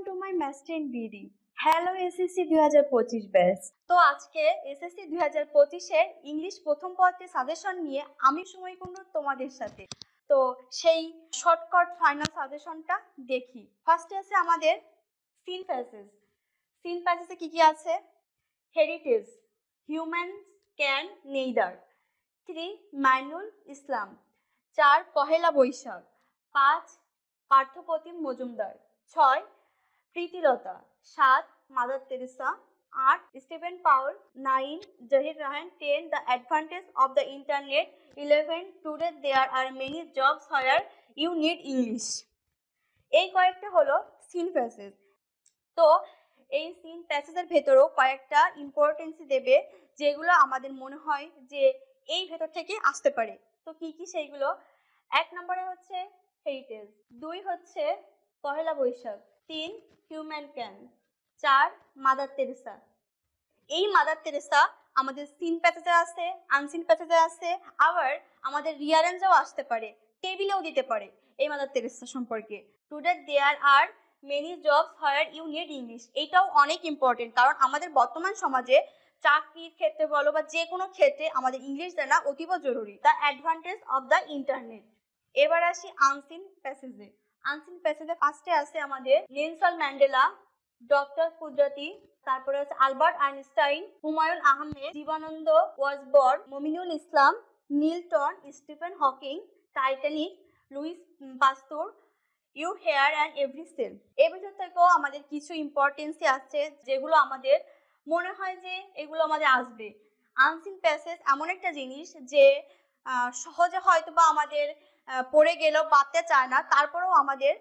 To my master BD. Hello SSC 2025 batch. তো আজকে SSC 2025-এর English প্রথম পত্রের সাজেশন নিয়ে আমি সময়কুণ্ডু তোমাদের সাথে। তো সেই শর্টকাট ফাইনাল সাজেশনটা দেখি। ফার্স্টে আছে আমাদের সিন প্যাসেজ। সিন প্যাসেজে কি কি আছে? Heritage, human can neither. 3 Mainul Islam. 4 Pohela Boishakh. 5 Parthapratim Majumdar. 6 Pritilata. 7 Mother Teresa. 8 Stephen Paul. 9 Zahir Raihan. 10 the advantage of the internet. 11 today there are many jobs where you need English. এই কয়েকটা হলো সিন প্যাসেজ। তো এই সিন প্যাসেজের ভেতরেও কয়েকটা ইম্পর্টেন্সি দেবে যেগুলো আমাদের মনে হয় যে এই ভেতর থেকে আসতে পারে। তো কি কি সেইগুলো? 1 নম্বরে হচ্ছে হেরিটেজ, 2 হচ্ছে Pohela Boishakh, 3 human can, 4 mother Teresa. এই মাদার তেরেসা আমাদের সিন প্যাসেজে আছে, আনসিন প্যাসেজে আছে, আবার আমাদের রিয়ারেঞ্জেও আসতে পারে, টেবিলেও দিতে পারে এই মাদার তেরেসা সম্পর্কে। Today there are many jobs where you need English. এইটাও অনেক ইম্পর্টেন্ট, কারণ আমাদের বর্তমান সমাজে চাকরির ক্ষেত্রে বলো বা যে কোনো ক্ষেত্রে আমাদের ইংলিশ জানা অতীব জরুরি। The advantage of the internet. এবার আসি আনসিন প্যাসেজে। আনসিন প্যাসেজে ফার্স্টে আছে আমাদের নেলসন ম্যান্ডেলা, ডক্টর কুদরতি, তারপরে আছে Albert Einstein, Humayun Ahmed, Jibanananda was born, Mominul Islam, Milton, Stephen Hawking, Titanic, Louis Pasteur, you hear and every cell. এর ভিতর থেকেও আমাদের কিছু ইম্পর্টেন্সি আছে যেগুলো আমাদের মনে হয় যে এগুলো আমাদের আসবে। আনসিন প্যাসেজ এমন একটা জিনিস যে সহজে হয়তো বা আমাদের পড়ে গেলেও পারতে চায় না, তারপরেও আমাদের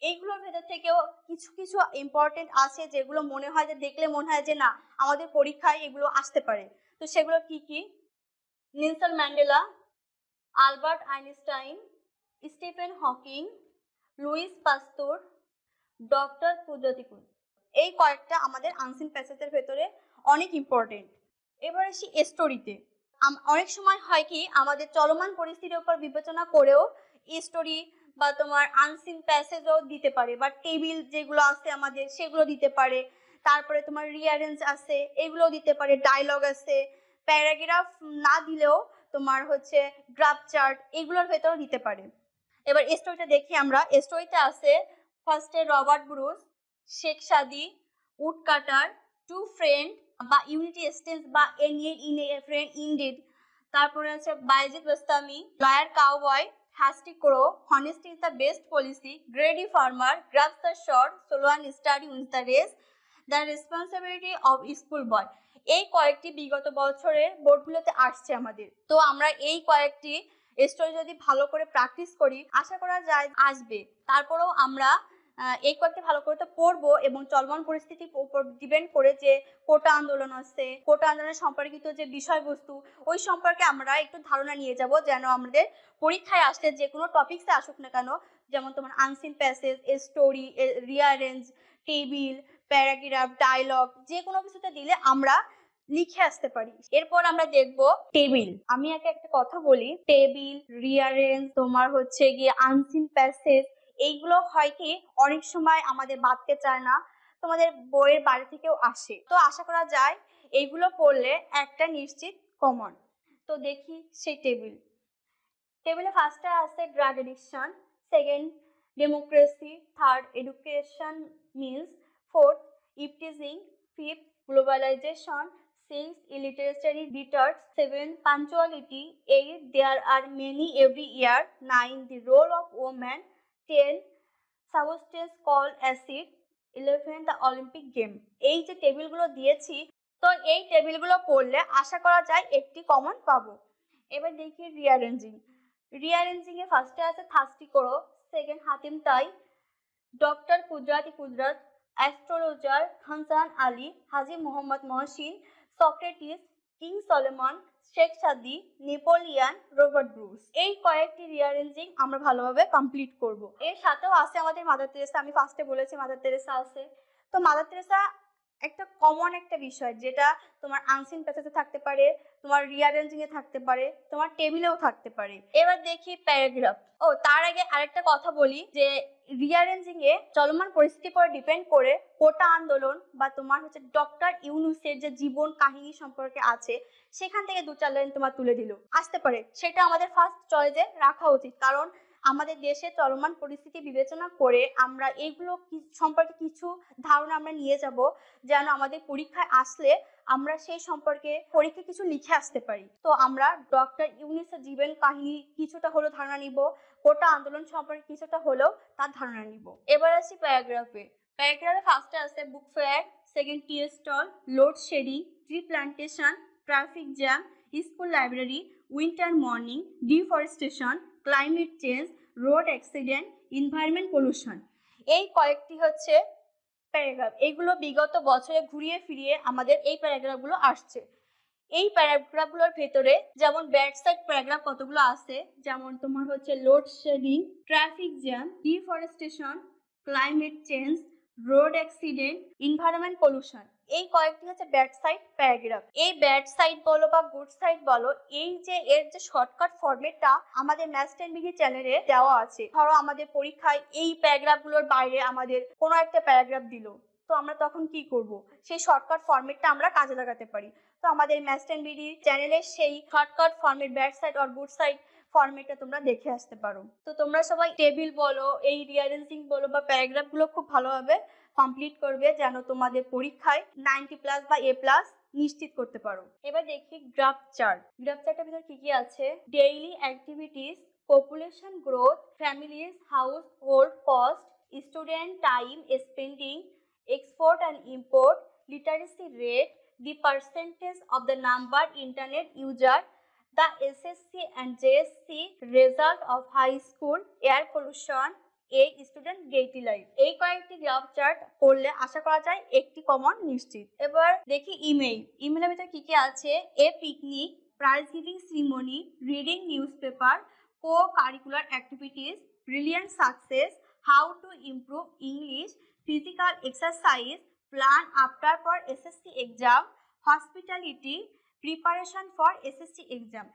এইগুলোর ভেতর থেকেও কিছু কিছু ইম্পর্টেন্ট আছে যেগুলো মনে হয় যে দেখলে মনে হয় যে না আমাদের পরীক্ষায় এগুলো আসতে পারে। তো সেগুলো কি কি? Nelson Mandela, Albert Einstein, Stephen Hawking, Luis পাস্তুর, doctor কুদরতি। এই কয়েকটা আমাদের আনসিন প্যাসেজের ভেতরে অনেক ইম্পর্টেন্ট। এবার আসি স্টোরিতে। অনেক সময় হয় কি আমাদের চলমান পরিস্থিতির উপর বিবেচনা করেও স্টোরি বা তোমার আনসিন প্যাসেজও দিতে পারে, বা টেবিল যেগুলো আছে আমাদের সেগুলো দিতে পারে, তারপরে তোমার রিয়ারেঞ্জ আছে এগুলো দিতে পারে, ডায়লগ আছে, প্যারাগ্রাফ না দিলেও তোমার হচ্ছে গ্রাফ চার্ট এগুলোর ভেতরেও দিতে পারে। এবার স্টোরিটা দেখি আমরা। স্টোরিতে আছে ফার্স্টে Robert Bruce, Sheikh Saadi, wood cutter, two friend বা ইউনিটি স্টেন্স বা ইন এ ফ্রেন্ড ইনডিড। তারপরে আছে Bayezid Bostami, lawyer cowboy, hasty crow, honesty is the best policy, greedy farmer, গ্রাফস the short, slow and steady wins the race, the responsibility of school boy. এই কয়েকটি বিগত বছরের বোর্ডগুলোতে আসছে আমাদের। তো আমরা এই কয়েকটি স্টোরি যদি ভালো করে প্র্যাকটিস করি আশা করা যায় আসবে। তারপরেও আমরা এই কয়েকটি ভালো করে তো পড়বো, এবং চলমান পরিস্থিতির উপর ডিপেন্ড করে যে কোটা আন্দোলন আছে, কোটা আন্দোলন সম্পর্কিত যে বিষয়বস্তু ওই সম্পর্কে আমরা একটু ধারণা নিয়ে যাব, যেন আমাদের পরীক্ষায় আসতে যে কোনো টপিক্সে আসুক না কেন, যেমন তোমার unseen passage, story, rearrange, table, paragraph, dialogue যে কোনো কিছুতে দিলে আমরা লিখে আসতে পারি। এরপর আমরা দেখব টেবিল। আমি একটা কথা বলি, টেবিল, রিয়ারেঞ্জ, তোমার হচ্ছে গিয়ে আনসিন প্যাসেজ, এইগুলো হয় কি অনেক সময় আমাদের বাদতে চায় না, তোমাদের বইয়ের বাড়ি থেকেও আসে। তো আশা করা যায় এইগুলো পড়লে একটা নিশ্চিত কমন। তো দেখি সেই টেবিল। টেবিলে ফার্স্টে আছে drug addiction, second democracy, third education mills, fourth ইপটিজিং, fifth globalisation, 6 illiterary deters, 7 punctuality, 8 there are many every year, 9 the role of woman, 10 substance called acid, 11 the Olympic game। এই যে টেবিলগুলো দিয়েছি, তো এই টেবিলগুলো পড়লে আশা করা যায় একটি কমন পাবো। এবার দেখি রিয়ারেঞ্জিং। রিয়ারেঞ্জিং এ ফার্স্টে আছে থার্স্টি করো, second Hatim Tai, doctor Qudrat, astrologer Hasan Ali, Haji Mohammad Mohsin, Socrates, king Solomon, Sheikh Saadi, Napoleon, Robert Bruce. এই কয়েকটি রিয়ারেঞ্জিং আমরা ভালোভাবে কমপ্লিট করব। এর সাথেও আছে আমাদের মাদার তেরেসা। আমি ফার্স্টে বলেছি মাদার তেরেসা আছে। তো মাদার তেরেসা একটা কমন একটা বিষয়, যেটা তোমার আনসিন প্যাসেজে থাকতে পারে, তোমার রিঅ্যারেঞ্জিং এ থাকতে পারে, তোমার টেবিলেও থাকতে পারে। এবার দেখি প্যারাগ্রাফ। তার আগে আরেকটা কথা বলি যে রিঅ্যারেঞ্জিং এ চলমান পরিস্থিতির উপর ডিপেন্ড করে কোটা আন্দোলন বা তোমার হচ্ছে ডক্টর ইউনূসের যে জীবন কাহিনী সম্পর্কে আছে, সেখান থেকে 2-4 লাইন তোমার তুলে দিল আসতে পারে, সেটা আমাদের ফার্স্ট চয়েসে রাখা উচিত। কারণ আমাদের দেশে চলমান পরিস্থিতি বিবেচনা করে আমরা এইগুলো সম্পর্কে কিছু ধারণা আমরা নিয়ে যাব, যেন আমাদের পরীক্ষায় আসলে আমরা সেই সম্পর্কে পরীক্ষায় কিছু লিখে আসতে পারি। তো আমরা ডক্টর ইউনূসের জীবন কাহিনী কিছুটা হলেও ধারণা নিব, কোটা আন্দোলন সম্পর্কে কিছুটা হলেও তার ধারণা নিব। এবার আসি প্যারাগ্রাফে। প্যারাগ্রাফে ফার্স্টে আছে book fair, second tea stall, load shedding, tree plantation, traffic jam, school library, winter morning, deforestation, climate change, road accident, environment pollution. এই কয়েকটি হচ্ছে প্যারাগ্রাফ। এইগুলো বিগত বছরে ঘুরিয়ে ফিরিয়ে আমাদের এই প্যারাগ্রাফগুলো আসছে। এই প্যারাগ্রাফগুলোর ভেতরে যেমন ব্যাড সাইড প্যারাগ্রাফ কতগুলো আছে, যেমন তোমার হচ্ছে load shedding, traffic jam, deforestation, climate change, road accident, environment pollution. এই কয়েকটি হচ্ছে ব্যাড সাইড প্যারাগ্রাফ। এই ব্যাড সাইড বলো বা গুড সাইড বলো, এই যে এর যে শর্টকাট ফরম্যাটটা আমাদের ম্যাথস 10 বিডি চ্যানেলে দেওয়া আছে। ধরো আমাদের পরীক্ষায় এই প্যারাগ্রাফগুলোর বাইরে আমাদের কোনো একটা প্যারাগ্রাফ দিল, তো আমরা তখন কি করব? সেই শর্টকাট ফরম্যাটটা আমরা কাজে লাগাতে পারি। তো আমাদের ম্যাথস 10 বিডি চ্যানেলের সেই শর্টকাট ফরম্যাট ব্যাড সাইড আর গুড সাইড ফরম্যাটটা তোমরা দেখে আসতে পারো। তো তোমরা সবাই টেবিল বলো, এই রিঅ্যারেঞ্জিং বলো বা প্যারাগ্রাফগুলো খুব ভালোভাবে কমপ্লিট করবে, যেন তোমাদের পরীক্ষায় 90+ বা A+ নিশ্চিত করতে পারো। এবার দেখি গ্রাফ চার্ট। গ্রাফ চার্টের ভিতর কি কি আছে? Daily activities, population growth, families house hold cost, student time spending, export and import, literacy rate, the percentage of the number internet user, the SSC and JSC result of high school, air pollution, a student daily life। এই কয়েকটি graph chart পড়লে আশা করা যায় একটি common নিশ্চিত। এবার দেখি ইমেইলের ভিতরে কি কি আছে? এ picnic, prize giving ceremony, reading newspaper, co-curricular activities, brilliant success, how to improve English, physical exercise, plan after for SSC exam, hospitality, preparation for SSC exam।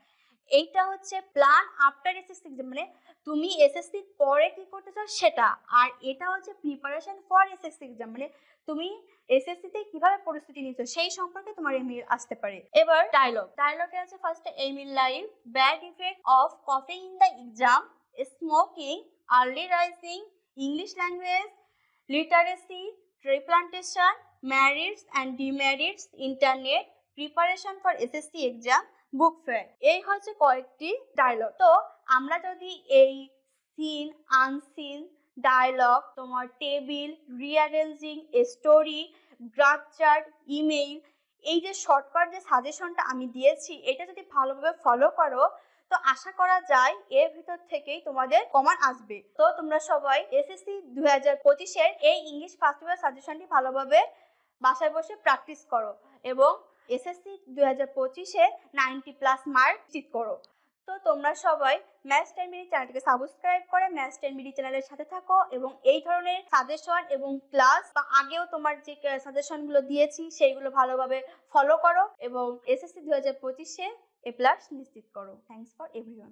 এইটা হচ্ছে প্ল্যান আফটার এসএসসি এক্সাম, মানে তুমি এসএসসি পরে কি করতে চাও সেটা। আর এটা হচ্ছে প্রিপারেশন ফর এসএসসি এক্সাম, মানে তুমি এসএসসি তে কিভাবে প্রস্তুতি নিচ্ছ সেই সম্পর্কে তোমার ইমেল আসতে পারে। এবার ডায়লগে আছে ফার্স্টে aim in life, bad effect of copying in the exam, smoking, early rising, English language, literacy, tree plantation, merits and demerits, internet, preparation for SSC exam, book fair. এই হচ্ছে কয়েকটি ডায়লগ। তো আমরা যদি এই সিন, আনসিন, ডায়লগ, তোমার table, rearranging, story, graph chart, email, এই যে শর্টকাট যে সাজেশনটা আমি দিয়েছি, এটা যদি ভালোভাবে ফলো করো তো আশা করা যায় এর ভিতর থেকেই তোমাদের কমন আসবে। তো তোমরা সবাই এসএসসি 2025-এর এই ইংলিশ ফার্স্ট পেপার সাজেশনটি ভালোভাবে বাসায় বসে প্র্যাকটিস করো এবং এসএসসি 2025-এ 90+ মার্ক নিশ্চিত করো। তো তোমরা সবাই ম্যাথস 10 বিডি চ্যানেলটিকে সাবস্ক্রাইব করে ম্যাথস 10 বিডি চ্যানেলের সাথে থাকো এবং এই ধরনের সাজেশন এবং ক্লাস বা আগেও তোমার যে সাজেশনগুলো দিয়েছি সেইগুলো ভালোভাবে ফলো করো এবং এসএসসি 2025-এ A+ নিশ্চিত করো। Thanks for everyone.